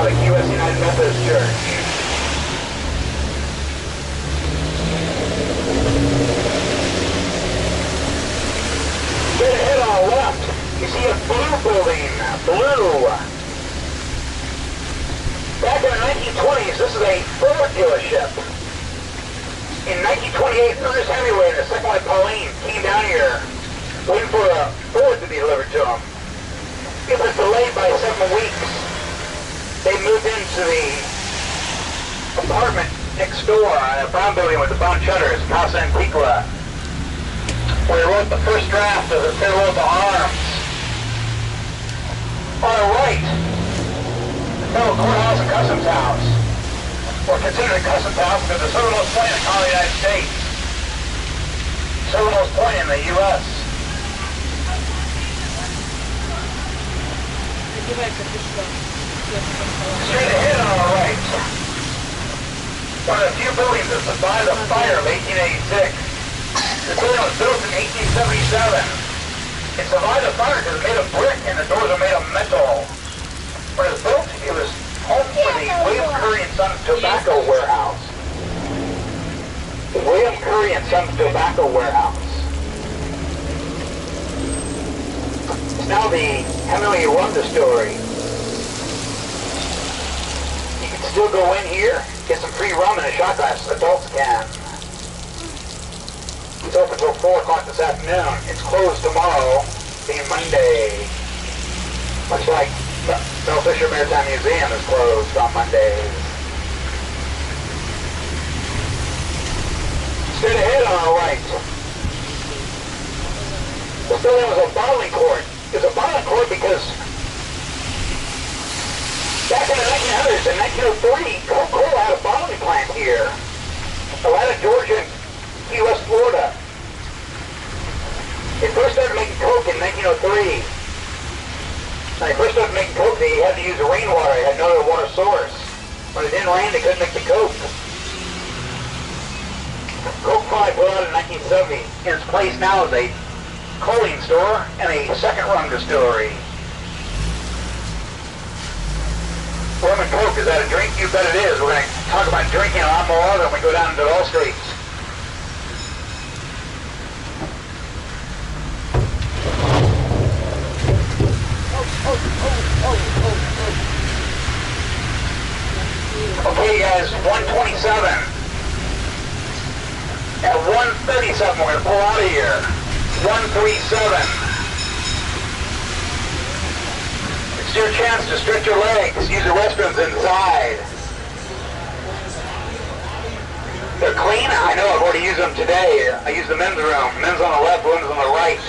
Catholic U.S. United Methodist Church. Straight ahead on the left, you see a blue building. Blue. Back in the 1920s, this is a Ford dealership. In 1928, Ernest Hemingway and his second wife Pauline came down here waiting for a Ford to be delivered to them. It was delayed by 7 weeks. They moved into the apartment next door, a brown building with the brown shutters, Casa Antigua, where they wrote the first draft of the Farewell to Arms. On the right, the federal courthouse and customs house. Or considered a customs house because the southernmost point in the colony of the United States. Southernmost point in the U.S. Straight ahead on the right, one of the few buildings that survived the fire of 1886. The building was built in 1877. It survived the fire because it was made of brick and the doors are made of metal. When it was built, it was home for the William Curry and Sons Tobacco Warehouse. The William Curry and Sons Tobacco Warehouse. It's now the Hemingway Rum Distillery. You can still go in here, get some free rum in a shot glass, adults can. It's open until 4 o'clock this afternoon. It's closed tomorrow, being Monday. Much like Mel Fisher Maritime Museum is closed on Mondays. Straight ahead on the right. This building was a bottling court. It's a bottling court because back in the 1900s, in 1903, Coca-Cola had a bottling plant here. Atlanta, Georgia, and Key West, Florida. They first started making Coke in 1903. When they first started making Coke, they had to use rainwater. They had no other water source. When it didn't rain, they couldn't make the Coke. Coke finally put out in 1970. In its place now is a clothing store and a second rum distillery. Rum and Coke, is that a drink? You bet it is. We're going to talk about drinking a lot more when we go down to Wall Street. Okay, guys, 127. At 137, we're going to pull out of here. 137. It's your chance to stretch your legs. Use the restrooms inside. They're clean? I know, I've already used them today. I used the men's room. Men's on the left, women's on the right.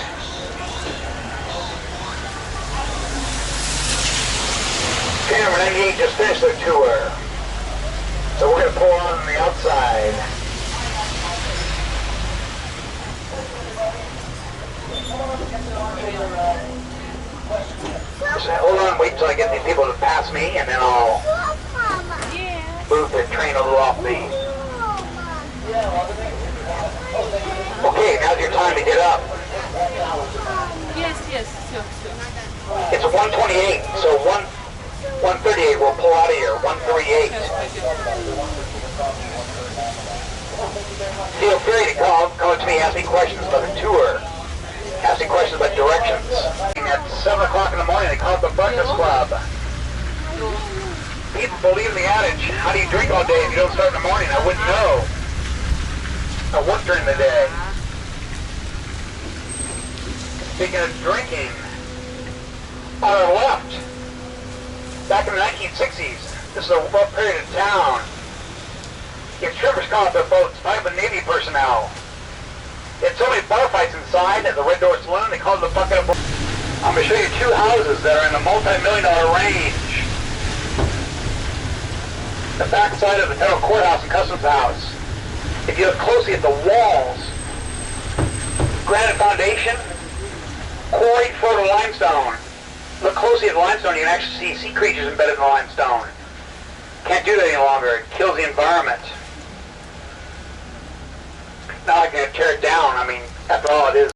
Okay, number 98 just finished their tour. So we're going to pull on the outside. So hold on, wait till I get these people to pass me, and then I'll move the train a little off the... Okay, now's your time to get up. Yes, sure. It's a 128, so 138, we'll pull out of here, 138. Feel free to come up to me, ask me questions about the tour. Ask me questions about directions. At 7 o'clock in the morning, they call it the Breakfast Club. People believe in the adage, how do you drink all day if you don't start in the morning? I wouldn't know. I work during the day. Speaking of drinking, on our left, back in the 1960s, this is a rough period of town. If trippers come out their boats, five Navy personnel. They had so many bar fights inside at the Red Door Saloon, they called it the Bucket of... I'm going to show you two houses that are in the multi-million-dollar range. The back side of the federal courthouse and customs house. If you look closely at the walls, granite foundation, quarried Florida limestone. Look closely at the limestone, you can actually see sea creatures embedded in the limestone. Can't do that any longer. It kills the environment. Not like I'm going to tear it down. I mean, after all, it is